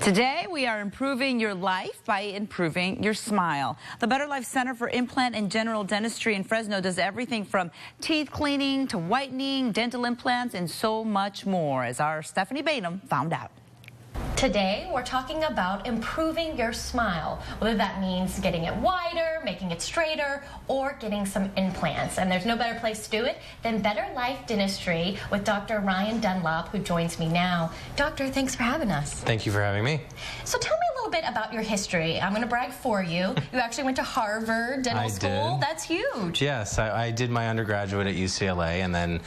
Today, we are improving your life by improving your smile. The Better Life Center for Implant and General Dentistry in Fresno does everything from teeth cleaning to whitening, dental implants, and so much more, as our Stephanie Bainham found out. Today, we're talking about improving your smile, whether that means getting it wider, making it straighter, or getting some implants. And there's no better place to do it than Better Life Dentistry with Dr. Ryan Dunlop, who joins me now. Doctor, thanks for having us. Thank you for having me. So tell me a little bit about your history. I'm going to brag for you. You actually went to Harvard Dental School. Did. That's huge. Yes, I did my undergraduate at UCLA and then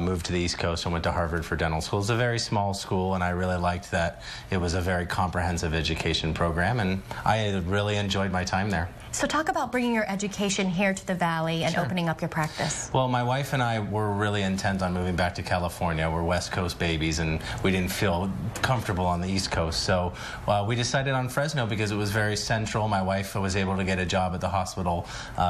moved to the East Coast and went to Harvard for dental school. It's a very small school, and I really liked that it was a very comprehensive education program, and I really enjoyed my time there. So talk about bringing your education here to the Valley and opening up your practice. Well, my wife and I were really intent on moving back to California. We're West Coast babies, and we didn't feel comfortable on the East Coast. So we decided on Fresno because it was very central. My wife was able to get a job at the hospital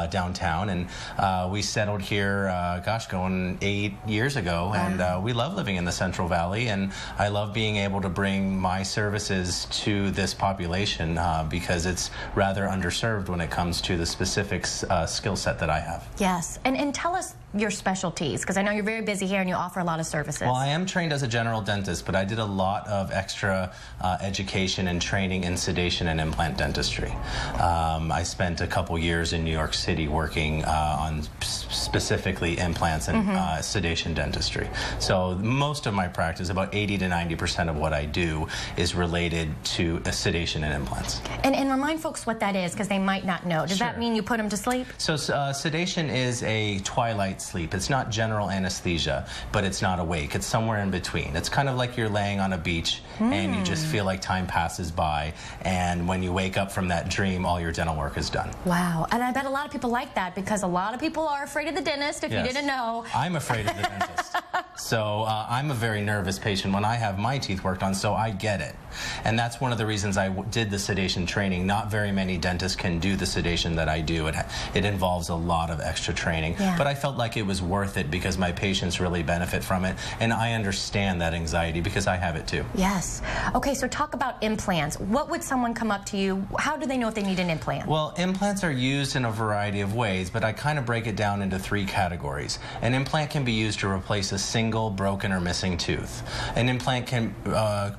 downtown, and we settled here, going 8 years ago. And we love living in the Central Valley, and I love being able to bring my services to this population because it's rather underserved when it comes to the specific skill set that I have. Yes, and tell us your specialties, because I know you're very busy here and you offer a lot of services. Well, I am trained as a general dentist, but I did a lot of extra education and training in sedation and implant dentistry. I spent a couple years in New York City working on specifically implants and sedation dentistry. So most of my practice, about 80 to 90% of what I do, is related to sedation and implants. And remind folks what that is, because they might not know. Does that mean you put them to sleep? So sedation is a twilight sleep. It's not general anesthesia, but it's not awake. It's somewhere in between. It's kind of like you're laying on a beach and you just feel like time passes by, and when you wake up from that dream, all your dental work is done. Wow. And I bet a lot of people like that, because a lot of people are afraid of the dentist, if you didn't know. I'm afraid of the dentist. So I'm a very nervous patient when I have my teeth worked on, so I get it. And that's one of the reasons I did the sedation training. Not very many dentists can do the sedation that I do. It involves a lot of extra training. But I felt like it was worth it because my patients really benefit from it. And I understand that anxiety because I have it too. Yes. Okay, so talk about implants. What would someone come up to you? How do they know if they need an implant? Well, implants are used in a variety of ways, but I kind of break it down into 3 categories. An implant can be used to replace a single broken or missing tooth. An implant can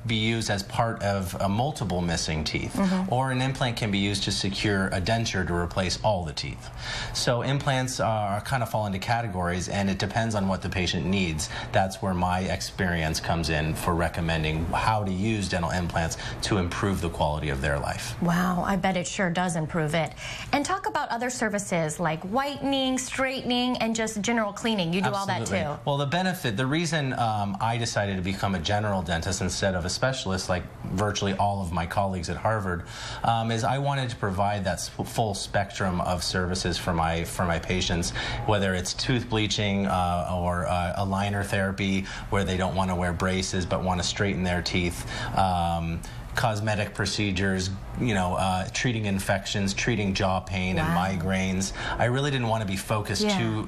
be used as part of a multiple missing teeth, or an implant can be used to secure a denture to replace all the teeth. So implants kind of fall into categories, and it depends on what the patient needs. That's where my experience comes in for recommending how to use dental implants to improve the quality of their life. Wow, I bet it sure does improve it. And talk about other services like whitening, straightening, and just general cleaning. You do all that too. Well, the reason I decided to become a general dentist instead of a specialist like virtually all of my colleagues at Harvard is I wanted to provide that full spectrum of services for my patients, whether it's tooth bleaching or aligner therapy where they don't want to wear braces but want to straighten their teeth, cosmetic procedures, treating infections, treating jaw pain and migraines. I really didn't want to be focused too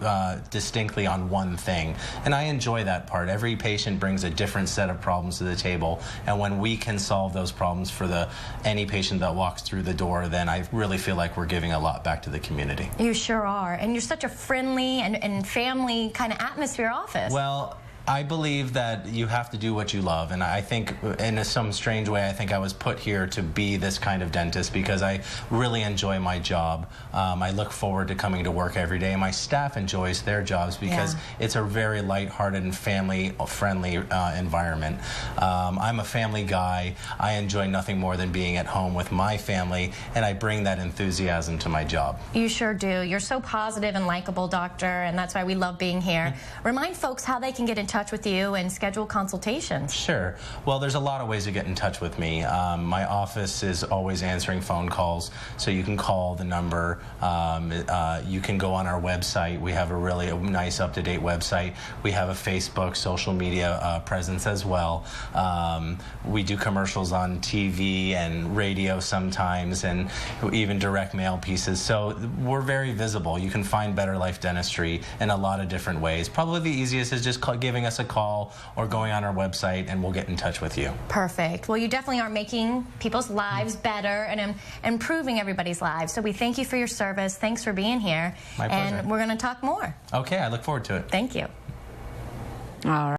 distinctly on one thing, and I enjoy that part. Every patient brings a different set of problems to the table, and when we can solve those problems for any patient that walks through the door, then I really feel like we're giving a lot back to the community. You sure are, and you're such a friendly and family kind of atmosphere office. Well, I believe that you have to do what you love, and I think in some strange way I think I was put here to be this kind of dentist because I really enjoy my job. I look forward to coming to work every day, and my staff enjoys their jobs because it's a very lighthearted and family-friendly environment. I'm a family guy. I enjoy nothing more than being at home with my family, and I bring that enthusiasm to my job. You sure do. You're so positive and likable, doctor, and that's why we love being here. Remind folks how they can get in touch with you and schedule consultations. Sure. Well, there's a lot of ways to get in touch with me. My office is always answering phone calls, so you can call the number. You can go on our website. We have a really nice, up-to-date website. We have a Facebook, social media presence as well. We do commercials on TV and radio sometimes, and even direct mail pieces. So we're very visible. You can find Better Life Dentistry in a lot of different ways. Probably the easiest is just giving giving us a call or going on our website, and we'll get in touch with you. Perfect. Well, you definitely are making people's lives better and improving everybody's lives. So we thank you for your service. Thanks for being here. My pleasure. And we're going to talk more. Okay, I look forward to it. Thank you. All right.